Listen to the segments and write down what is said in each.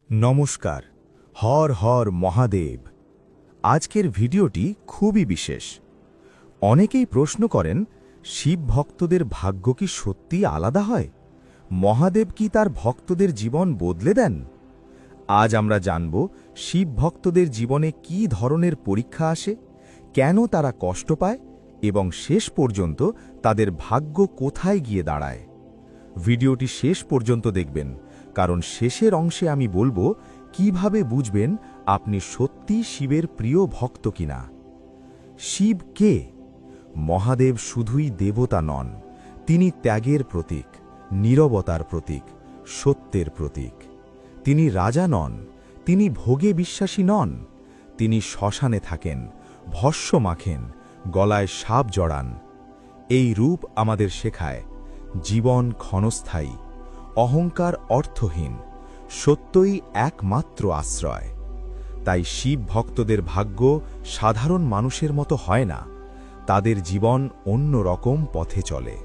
নমস্কার। হর হর মহাদেব। আজকের ভিডিওটি খুবই বিশেষ। অনেকেই প্রশ্ন করেন, শিব ভক্তদের ভাগ্য কি সত্যি আলাদা হয়? মহাদেব কি তার ভক্তদের জীবন বদলে দেন? আজ আমরা জানব শিব ভক্তদের জীবনে কি ধরনের পরীক্ষা আসে, কেন তারা কষ্ট পায় এবং শেষ পর্যন্ত তাদের ভাগ্য কোথায় গিয়ে দাঁড়ায়। ভিডিওটি শেষ পর্যন্ত দেখবেন, কারণ শেষের অংশে আমি বলবো কিভাবে বুঝবেন আপনি সত্যি শিবের প্রিয় ভক্ত কিনা। শিব কে? মহাদেব শুধুই দেবতা নন, তিনি ত্যাগের প্রতীক, নীরবতার প্রতীক, সত্যের প্রতীক। তিনি রাজা নন, তিনি ভোগে বিশ্বাসী নন। তিনি শ্মশানে থাকেন, ভস্য মাখেন, গলায় সাপ জড়ান। এই রূপ আমাদের শেখায় জীবন ক্ষণস্থায়ী, অহংকার অর্থহীন, সত্যই একমাত্র আশ্রয়। তাই শিব ভক্তদের ভাগ্য সাধারণ মানুষের মতো হয় না, তাদের জীবন অন্য রকম পথে চলে।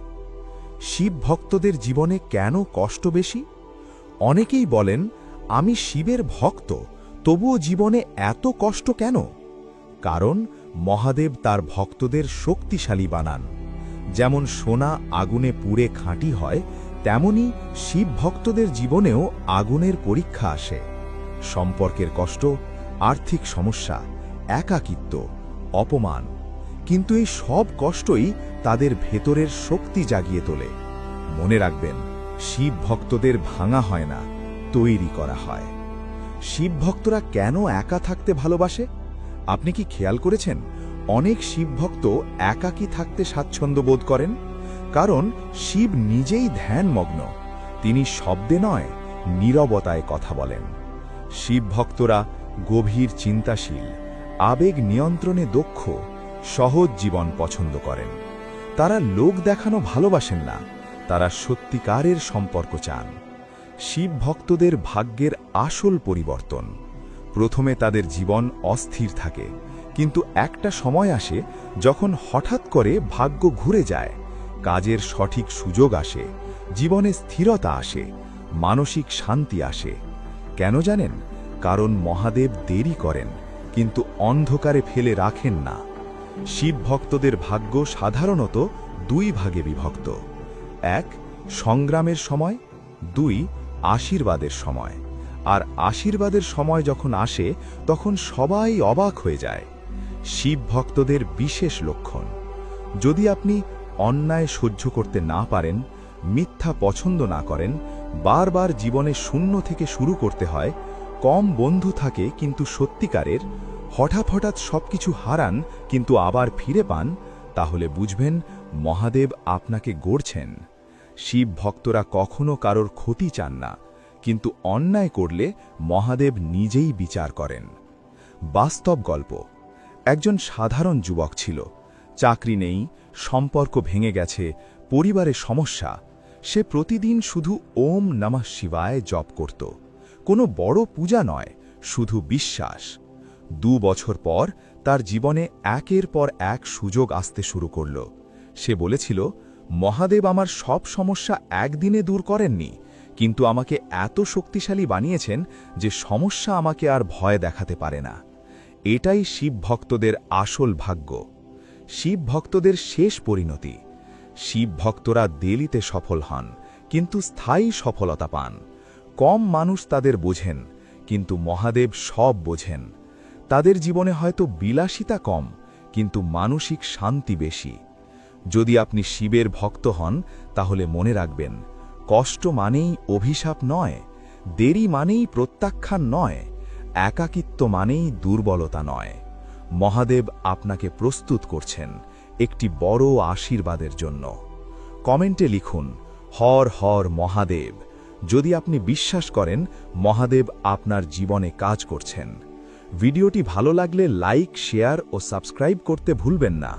শিব ভক্তদের জীবনে কেন কষ্ট বেশি? অনেকেই বলেন, আমি শিবের ভক্ত, তবুও জীবনে এত কষ্ট কেন? কারণ মহাদেব তার ভক্তদের শক্তিশালী বানান। যেমন সোনা আগুনে পুড়ে খাঁটি হয়, তেমনি শিব ভক্তদের জীবনেও আগুনের পরীক্ষা আসে। সম্পর্কের কষ্ট, আর্থিক সমস্যা, একাকিত্ব, অপমান। কিন্তু এই সব কষ্টই তাদের ভেতরের শক্তি জাগিয়ে তোলে। মনে রাখবেন, শিব ভক্তদের ভাঙা হয় না, তৈরি করা হয়। শিব ভক্তরা কেন একা থাকতে ভালোবাসে? আপনি কি খেয়াল করেছেন, অনেক শিব ভক্ত একাকী থাকতে স্বাচ্ছন্দ্য বোধ করেন? কারণ শিব নিজেই ধ্যানমগ্ন। তিনি শব্দে নয়, নীরবতায় কথা বলেন। শিব ভক্তরা গভীর চিন্তাশীল, আবেগ নিয়ন্ত্রণে দক্ষ, সহজ জীবন পছন্দ করেন। তারা লোক দেখানো ভালোবাসেন না, তারা সত্যিকারের সম্পর্ক চান। শিব ভক্তদের ভাগ্যের আসল পরিবর্তন। প্রথমে তাদের জীবন অস্থির থাকে, কিন্তু একটা সময় আসে যখন হঠাৎ করে ভাগ্য ঘুরে যায়, কাজের সঠিক সুযোগ আসে, জীবনে স্থিরতা আসে, মানসিক শান্তি আসে। কেন জানেন? কারণ মহাদেব দেরি করেন, কিন্তু অন্ধকারে ফেলে রাখেন না। শিব ভক্তদের ভাগ্য সাধারণত দুই ভাগে বিভক্ত। এক, সংগ্রামের সময়। দুই, আশীর্বাদের সময়। আর আশীর্বাদের সময় যখন আসে, তখন সবাই অবাক হয়ে যায়। শিব ভক্তদের বিশেষ লক্ষণ: যদি আপনি অন্যায় সহ্য করতে না পারেন, মিথ্যা পছন্দ না করেন, বারবার জীবনে শূন্য থেকে শুরু করতে হয়, কম বন্ধু থাকে কিন্তু সত্যিকারের, হঠাৎ সবকিছু হারান কিন্তু আবার ফিরে পান, তাহলে বুঝবেন মহাদেব আপনাকে গড়ছেন। শিব ভক্তরা কখনো কারোর ক্ষতি চান না, কিন্তু অন্যায় করলে মহাদেব নিজেই বিচার করেন। বাস্তব গল্প: একজন সাধারণ যুবক ছিল, চাকরি নেই, সম্পর্ক ভেঙে গেছে, পরিবারে সমস্যা। সে প্রতিদিন শুধু ওম নমঃ শিবায় জপ করত। কোনো বড় পূজা নয়, শুধু বিশ্বাস। 2 বছর পর তার জীবনে একের পর এক সুযোগ আসতে শুরু করল। সে বলেছিল, মহাদেব আমার সব সমস্যা একদিনে দূর করেননি, কিন্তু আমাকে এত শক্তিশালী বানিয়েছেন যে সমস্যা আমাকে আর ভয় দেখাতে পারে না। এটাই শিব ভক্তদের আসল ভাগ্য। শিব ভক্তদের শেষ পরিণতি: শিব ভক্তরা দেলিতে সফল হন, কিন্তু স্থায়ী সফলতা পান। কম মানুষ তাদের বোঝেন, কিন্তু মহাদেব সব বোঝেন। তাদের জীবনে হয়তো বিলাসিতা কম, কিন্তু মানসিক শান্তি বেশি। যদি আপনি শিবের ভক্ত হন, তাহলে মনে রাখবেন, কষ্ট মানেই অভিশাপ নয়, দেরি মানেই প্রত্যাখ্যান নয়, একাকিত্ব মানেই দুর্বলতা নয়। মহাদেব আপনাকে প্রস্তুত করছেন একটি বড় আশীর্বাদের জন্য। কমেন্টে লিখুন, হর হর মহাদেব, যদি আপনি বিশ্বাস করেন মহাদেব আপনার জীবনে কাজ করছেন। ভিডিওটি ভালো লাগলে লাইক, শেয়ার ও সাবস্ক্রাইব করতে ভুলবেন না।